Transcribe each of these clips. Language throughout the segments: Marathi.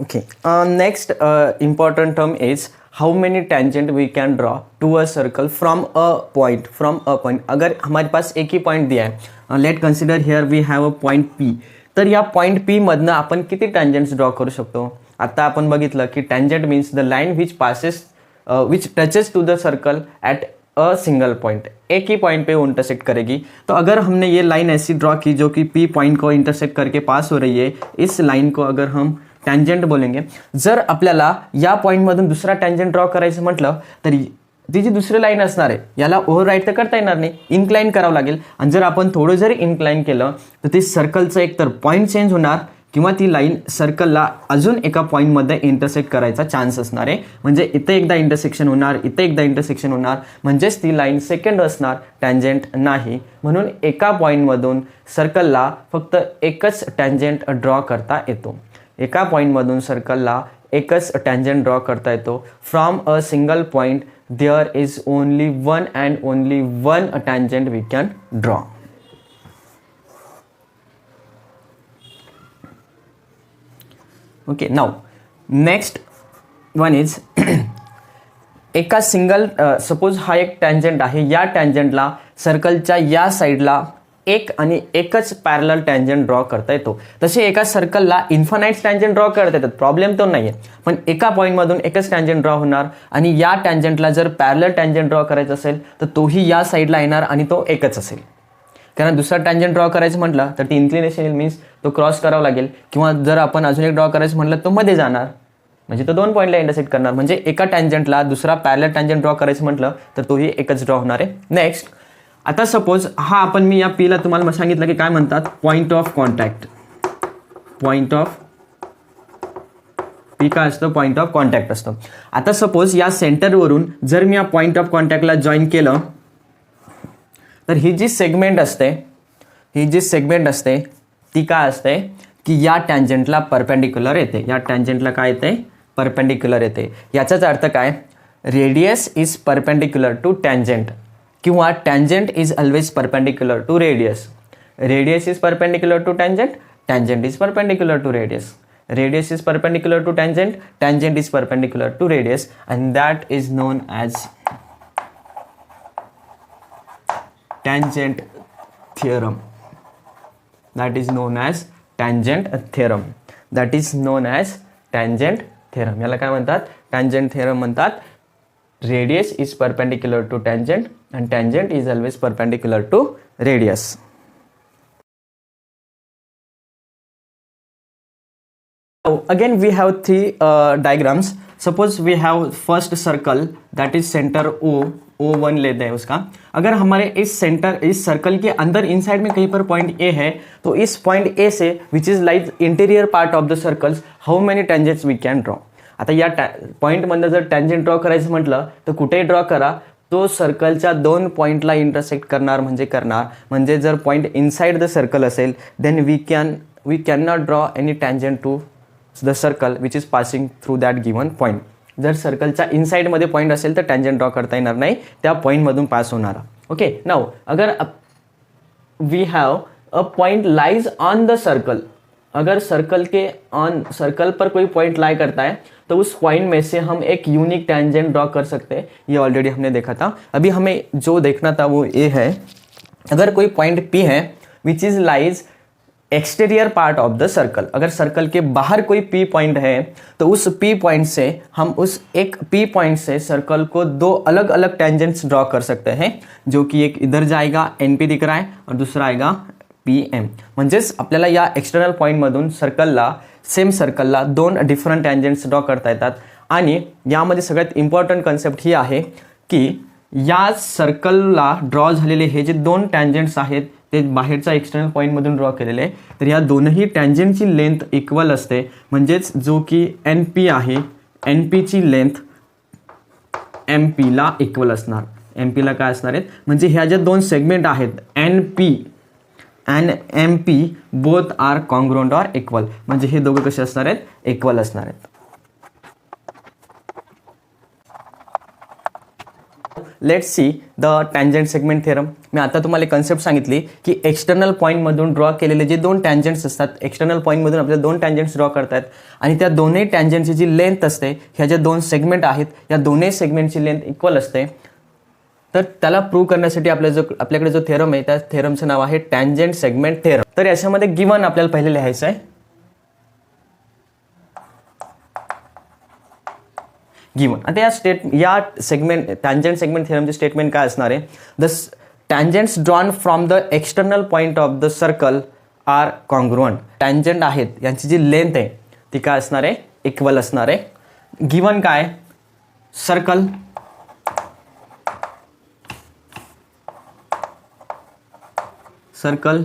Okay. Next important term is how many tangent we can draw to a circle from a point. अगर हमारे पास एक ही पॉइंट दिया है, let consider here we have a point P. तर या पॉइंट पी मधनं आपण किती टँजंट्स ड्रॉ करू शकतो? आता आपण बघितलं की tangent means the line which touches to the circle at a single point, एक ही पॉइंट पे वो इंटरसेक्ट करेगी. तो अगर हमने ये लाइन ऐसी ड्रॉ की जो कि पी पॉइंट को इंटरसेक्ट करके पास हो रही है, इस लाइन को अगर हम टँजंट बोलेंगे. जर आपल्याला या पॉईंटमधून दुसरा टँजंट ड्रॉ करायचं म्हटलं तर ती जी दुसरी लाईन असणार आहे याला ओव्हरराईट तर करता येणार नाही, इन्क्लाइन करावं लागेल. आणि जर आपण थोडं जरी इन्क्लाइन केलं तर ते सर्कलचं एकतर पॉईंट चेंज होणार किंवा ती लाईन सर्कलला अजून एका पॉईंटमध्ये इंटरसेक्ट करायचा चान्स असणार आहे. म्हणजे इथे एकदा इंटरसेक्शन होणार, इथे एकदा इंटरसेक्शन होणार, म्हणजेच ती लाईन सेकंड असणार, टँजंट नाही. म्हणून एका पॉईंटमधून सर्कलला फक्त एकच टँजंट ड्रॉ करता येतो. एका पॉईंटमधून सर्कलला एकच टँजंट ड्रॉ करता येतो. From a single point there is only one and only one tangent we can draw. Okay, now next one is एका सिंगल सपोज हा एक टँजंट आहे, या टँजंटला सर्कलच्या या साईडला एक आणि एकच पॅरलल टँजंट ड्रॉ करता येतो. तसे एका सर्कलला इन्फानाइट टँजंट ड्रॉ करता येतात, प्रॉब्लेम तो नाही आहे. पण एका पॉईंटमधून एकच टँजंट ड्रॉ होणार आणि या टँजंटला जर पॅरलल टँजंट ड्रॉ करायचं असेल तर तोही या साईडला येणार आणि तो एकच असेल. कारण दुसरा टँजंट ड्रॉ करायचं म्हटलं तर ती इन्क्लिनेशन येईल, मीन्स तो क्रॉस करावा लागेल. किंवा जर आपण अजून एक ड्रॉ करायचं म्हटलं तो मध्ये जाणार, म्हणजे तो दोन पॉईंटला इंटरसेक्ट करणार. म्हणजे एका टँजंटला दुसरा पॅरलल टँजंट ड्रॉ करायचं म्हटलं तर तोही एकच ड्रॉ होणार आहे. नेक्स्ट, आता सपोज हा आपण मी या पीला तुम्हाला सांगितलं की काय म्हणतात, point of contact. Point of P काय असतं? पॉइंट ऑफ कॉन्टॅक्ट असतं. आता सपोज या सेंटरवरून जर मी या पॉइंट ऑफ कॉन्टॅक्टला जॉईन केलं तर ही जी सेगमेंट असते ती काय असते की या टँजंटला परपेंडिक्युलर येते. या टँजंटला काय येते? परपेंडिक्युलर येते. याचाच अर्थ काय? Radius is perpendicular to tangent किंवा tangent is always perpendicular to radius. Radius is perpendicular to tangent, tangent is perpendicular to radius. Radius is perpendicular to tangent, tangent is perpendicular to radius, and that is known as tangent theorem. That is known as tangent theorem. That is known as tangent theorem. याला काय म्हणतात? tangent theorem म्हणतात. Radius is perpendicular to tangent and tangent is always perpendicular to radius. So again we have three diagrams. Suppose we have first circle that is center O1 लेते हैं उसका. अगर हमारे इस सर्कल के अंदर इनसाइड में कहीं पर पॉइंट ए है तो इस पॉइंट ए से which is like interior part of the circles how many tangents we can draw. आता या पॉईंटमधनं जर टँजंट ड्रॉ करायचं म्हटलं तर कुठेही ड्रॉ करा, तो सर्कलच्या दोन पॉईंटला इंटरसेक्ट करणार. म्हणजे जर पॉईंट इनसाइड द सर्कल असेल then we can not draw any tangent to the circle which is passing through that given point. जर सर्कलच्या इनसाइडमध्ये पॉईंट असेल तर टँजंट ड्रॉ करता येणार नाही, त्या पॉईंटमधून पास होणारा. ओके, नाउ अगर we have a point lies on the circle, अगर सर्कल पर कोई पॉइंट लाई करता है तो उस पॉइंट में से हम एक यूनिक टैंजेंट ड्रॉ कर सकते हैं. ये ऑलरेडी हमने देखा था. अभी हमें जो देखना था वो ये है, अगर कोई पॉइंट पी है which is lies exterior part of the circle, अगर सर्कल के बाहर कोई पी पॉइंट है तो उस पी पॉइंट से हम उस एक पी पॉइंट से सर्कल को दो अलग अलग टैंजेंट्स ड्रॉ कर सकते हैं, जो कि एक इधर जाएगा एनपी दिख रहा है और दूसरा आएगा PM. म्हणजेच आपल्याला या एक्सटर्नल पॉईंटमधून सेम सर्कलला दोन डिफरंट टँजंट्स ड्रॉ करता येतात. आणि यामध्ये सगळ्यात इम्पॉर्टंट कन्सेप्ट ही आहे की या सर्कलला ड्रॉ झालेले हे जे दोन टँजंट्स आहेत ते बाहेरच्या एक्सटर्नल पॉईंटमधून ड्रॉ केलेले आहे, तर या दोनही टँजंटची लेंथ इक्वल असते. म्हणजेच जो की NP आहे, NPची लेंथ MPला इक्वल असणार. MPला काय असणार आहेत? म्हणजे ह्या ज्या दोन सेगमेंट आहेत NP and MP both are congruent or equal. म्हणजे हे दोघं कसे असणार आहेत? इक्वल असणार आहेत. Let's see the tangent segment theorem. मी आता तुम्हाला कन्सेप्ट सांगितली की एक्सटर्नल पॉईंटमधून ड्रॉ केलेले जे दोन टँजंट्स असतात, एक्सटर्नल पॉईंटमधून आपल्याला दोन टँजंट्स ड्रॉ करतात आणि त्या दोन्ही टँजंटची जी लेंथ असते, ह्या ज्या दोन सेगमेंट आहेत या दोन्ही सेगमेंटची लेंथ इक्वल असते. तर त्याला प्रूव्ह करण्यासाठी आपल्याकडे जो थेरम आहे त्या थेरमचं नाव आहे टँजंट सेगमेंट थेरम. तर याच्यामध्ये गिवन आपल्याला पहिले लिहायचं आहे गिवन. आता या सेगमेंट टँजंट सेगमेंट थेरमचे स्टेटमेंट काय असणार आहे? The tangents drawn from the external point of the circle are congruent. Tangent आहेत यांची जी लेंथ आहे ती काय असणार आहे? इक्वल असणार आहे. गिवन काय? Circle circle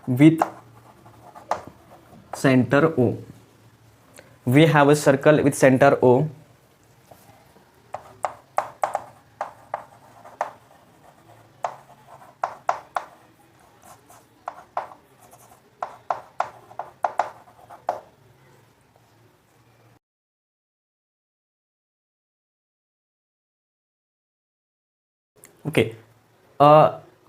with center O. We have a circle with center O. Okay.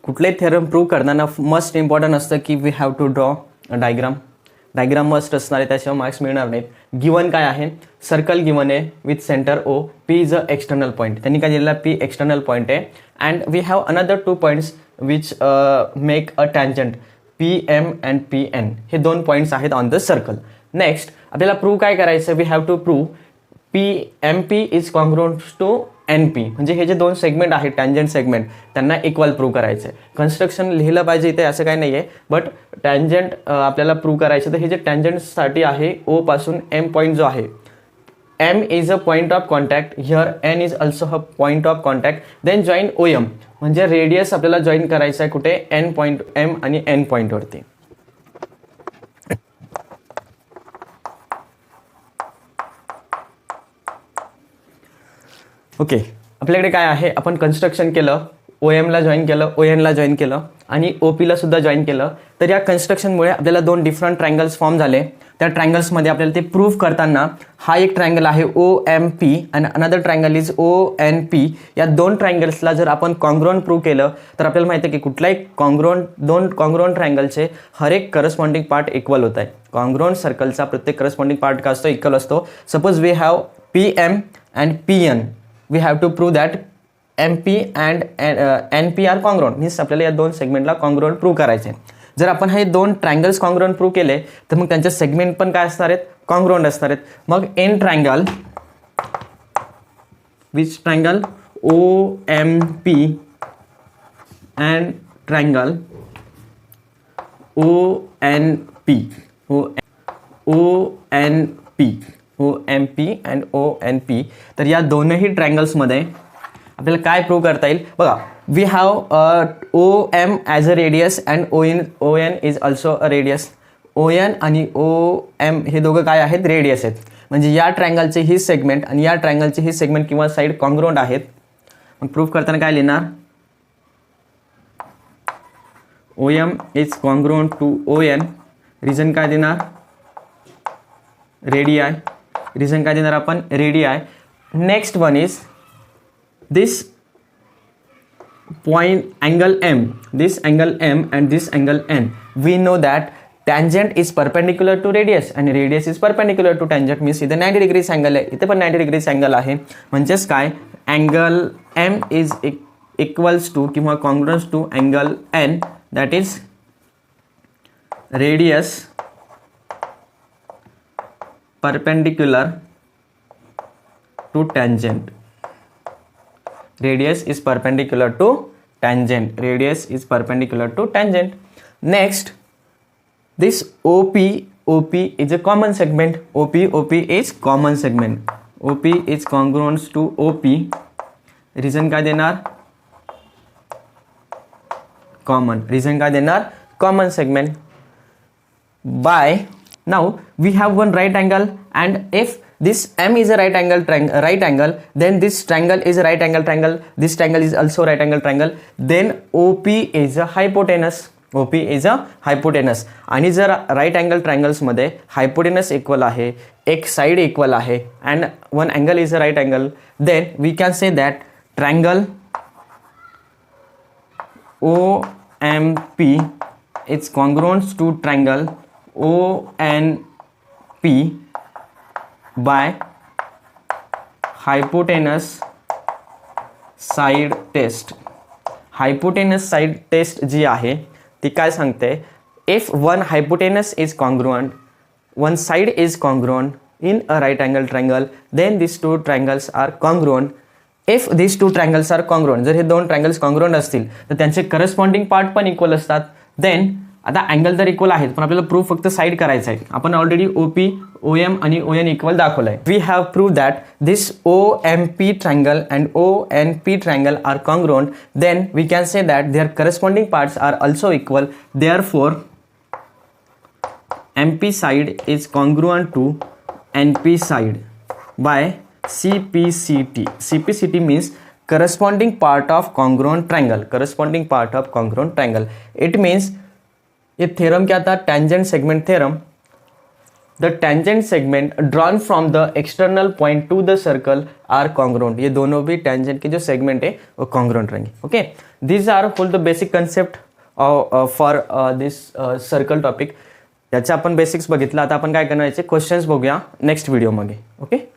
कुठले थेरम प्रूव्ह करताना मस्ट इम्पॉर्टंट असतं की we have to draw a diagram must असणार आहे, त्याशिवाय मार्क्स मिळणार नाहीत. गिवन काय आहे? सर्कल गिवन आहे with centre O. P is a external point. त्यांनी काय दिलेला? पी एक्सटर्नल पॉईंट आहे. And we have another 2 points which make a tangent, P M and P N. हे 2 पॉईंट्स आहेत ऑन द सर्कल. नेक्स्ट आपल्याला प्रूव्ह काय करायचं? We have to prove P M P is congruent to N P. म्हणजे हे जे 2 सेगमेंट आहेत टँजंट सेगमेंट त्यांना इक्वल प्रूव्ह करायचं आहे. कन्स्ट्रक्शन लिहिलं पाहिजे इथे असं काही नाही आहे, बट टँजंट आपल्याला प्रूव्ह करायचं. तर हे जे टँजंटसाठी आहे ओ पासून एम पॉईंट जो आहे, M is a point of contact, here N is also a point of contact. Then join O M. म्हणजे रेडियस आपल्याला जॉईन करायचं आहे कुठे? एन पॉईंट, एम आणि एन पॉईंटवरती. ओके. आपल्याकडे काय आहे? आपण कन्स्ट्रक्शन केलं, ओ एमला जॉईन केलं, ओ एनला जॉईन केलं आणि ओ पीला सुद्धा जॉईन केलं. तर या कन्स्ट्रक्शनमुळे आपल्याला 2 डिफरंट ट्रायंगल्स फॉर्म झाले. त्या ट्रायंगल्समध्ये आपल्याला ते प्रूव्ह करताना हा एक ट्रायंगल आहे ओ एम पी आणि another triangle is O N P. या 2 ट्रायंगल्सला जर आपण कॉन्ग्रुअंट प्रूव्ह केलं तर आपल्याला माहिती आहे की कुठलाही दोन कॉन्ग्रुअंट ट्रायंगलचे हर एक करस्पॉन्डिंग पार्ट इक्वल होत आहे. कॉन्ग्रुअंट सर्कलचा प्रत्येक करस्पॉन्डिंग पार्ट का असतो? इक्वल असतो. Suppose we have P M and P N. we have to prove that MP and NP are congruent. Means आपल्याला या 2 सेगमेंटला कॉन्ग्रुअंट प्रूव्ह करायचे. जर आपण हे 2 ट्रायंगल्स कॉन्ग्रुअंट प्रूव्ह केले तर मग त्यांचे सेगमेंट पण काय असणार आहेत? कॉन्ग्रुअंट असणार आहेत. मग N triangle which triangle OMP and triangle ONP OMP and ONP. तर या दोनही ट्रायंगल्समध्ये आपल्याला काय प्रूव्ह करता येईल? बघा, we have OM as a radius and ON is also a radius. ON आणि OM हे दोघं काय आहेत? रेडियस आहेत. म्हणजे या ट्रायंगलचे ही सेगमेंट आणि या ट्रायंगलचे ही सेगमेंट किंवा साईड कॉन्ग्रुअंट आहेत. मग प्रूव्ह करताना काय लिहिणार? OM is congruent to ON. Reason काय देणार? रेडियाय. रिझन काय देणार आपण? Radii. Next one is this point angle M, this angle M and this angle N. We know that tangent is perpendicular to radius and radius is perpendicular to tangent. means इथे 90 degrees angle आहे, इथे पण 90 degrees angle आहे. म्हणजेच काय? angle M is equals to किंवा congruent to angle N, that is radius perpendicular to tangent. Radius is perpendicular to tangent. Radius is perpendicular to tangent. Next, this OP is a common segment. OP is common segment. OP is congruent to OP. Reason काय देणार? Common. Reason काय देणार? Common segment. By now we have one right angle, and if this M is a right angle, then this triangle is a right angle triangle. This triangle is also right angle triangle. Then OP is a hypotenuse. OP is a hypotenuse. आणि जर राईट अँगल ट्रायंगल्स मध्ये हायपोटेनस इक्वल आहे, एक साइड इक्वल आहे, and one angle is a right angle, then we can say that triangle OMP is congruent to triangle ONP by hypotenuse side test. hypotenuse side test जी आहे ती काय सांगते, if one hypotenuse is congruent, one side is congruent in a right angle triangle, then these two triangles are congruent. if these two triangles are congruent, जर हे दोन ट्रायंगल्स कॉन्ग्रुएंट असतील तर त्यांचे करस्पॉन्डिंग पार्ट पण इक्वल असतात. देन आता अँगल तर इक्वल आहेत पण आपल्याला प्रूफ फक्त साईड करायचं आहे. आपण ऑलरेडी OP, OM आणि ON इक्वल दाखवलं आहे. We have prove that this OMP triangle and ONP triangle are congruent. Then we can say that their corresponding parts are also equal. Therefore MP side is congruent to NP side by CPCT. CPCT means corresponding part of congruent triangle. corresponding part of congruent triangle. It means ये थ्योरम क्या था, tangent segment theorem. The tangent segment drawn from the external point to the circle are congruent. ये दोनों भी टेंजेंट के जो सेगमेंट है वो कॉन्ग्रुएंट रहेंगे. Okay, these are full the basic concept for this circle topic. याचे आपण बेसिक्स बघितलं. आता आपण काय करणार, याचे क्वेश्चन्स बघूया नेक्स्ट व्हिडिओमध्ये. ओके.